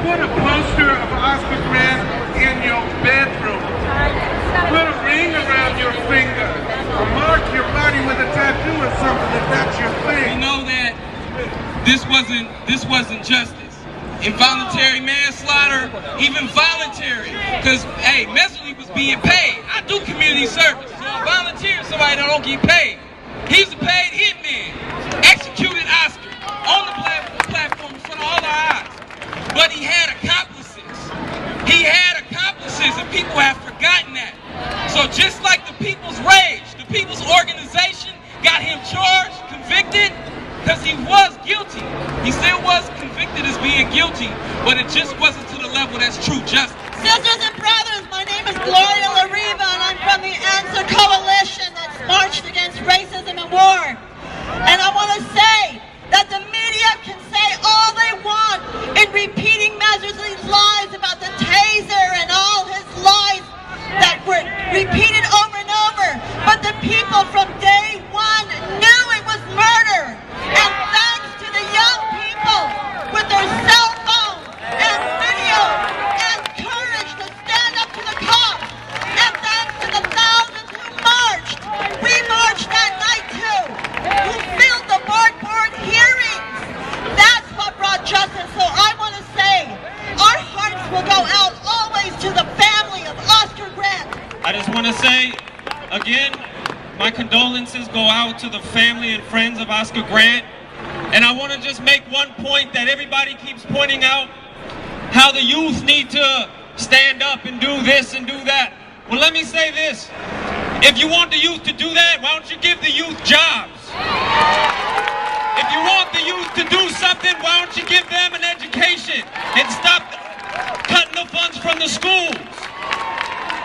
Put a poster of Oscar Grant in your bedroom. Put a ring around your finger. Or mark your body with a tattoo or something if that's your thing. We know that this wasn't justice. Involuntary manslaughter, even voluntary. Because, hey, Mehserle was being paid. I do community service, so I volunteer somebody that don't get paid. He's a paid hitman. Executed Oscar on the platform in front of all our eyes. But he had accomplices. He had accomplices, and people have forgotten that. So just like the People's Rage, the People's Organization got him charged, convicted, because he was guilty. He still was convicted as being guilty, but it just wasn't to the level that's true justice. Sisters and brothers, my name is Gloria Lariva, and I'm from the Answer Coalition that's marched against racism and war. And I want to say that the media can say all they want in repeating Mehserle's lies about the taser and all his lies that were repeated over and over. But the people from day one knew it was murder. And thanks to the young people with their cell phones and video and courage to stand up to the cops, and thanks to the thousands who marched, we marched that night too, who filled the BART board hearings. That's what brought justice. So I want to say, our hearts will go out always to the family of Oscar Grant. I just want to say, again, my condolences go out to the family and friends of Oscar Grant. And I want to just make one point that everybody keeps pointing out, how the youth need to stand up and do this and do that. Well, let me say this. If you want the youth to do that, why don't you give the youth jobs? If you want the youth to do something, why don't you give them an education and stop cutting the funds from the schools?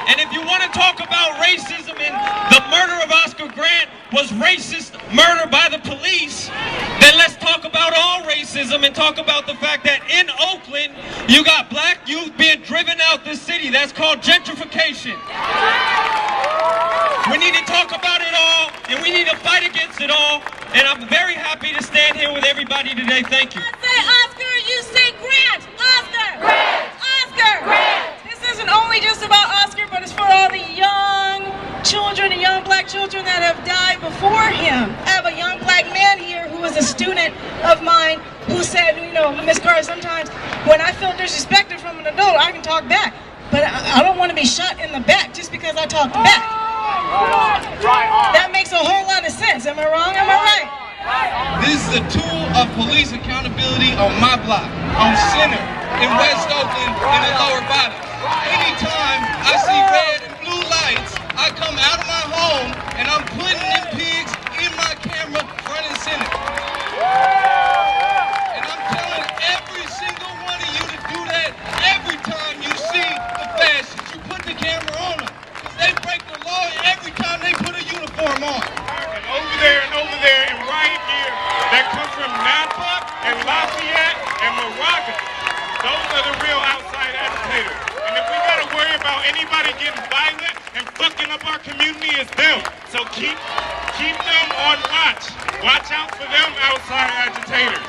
And if you want to talk about racism and the murder of Oscar Grant was racist murder by the police, then let's talk about all racism and talk about the fact that in Oakland, you got black youth being driven out the city. That's called gentrification. We need to talk about it all, and we need to fight against it all. And I'm very happy to stand here with everybody today. Thank you. I say Oscar, you say Grant. Oscar. Grant. Oscar. Grant. This isn't only just about Oscar, but it's for all the young children and young black children that have died before him. I have a young black man here who was a student of mine who said, you know, Miss Carr, sometimes when I feel disrespected from an adult, I can talk back. But I don't want to be shot in the back just because I talked back. That makes a whole lot of sense. Am I wrong? Am I right? This is a tool of police accountability on my block, on Center, in West Oakland, in the lower bottom. Anytime I see red and blue lights, I come out of my home and I'm putting them pigs in my camera front and center. And I'm telling every single one of you to do that every time you see the fascists. You put the camera on them, because they break the law every time they put a uniform on. And over there, and right here, that comes from Napa and Lafayette and Moraga. Those are the real outside agitators. And if we gotta worry about anybody getting violent and fucking up our community, it's them. So keep them on watch. Watch out for them outside agitators.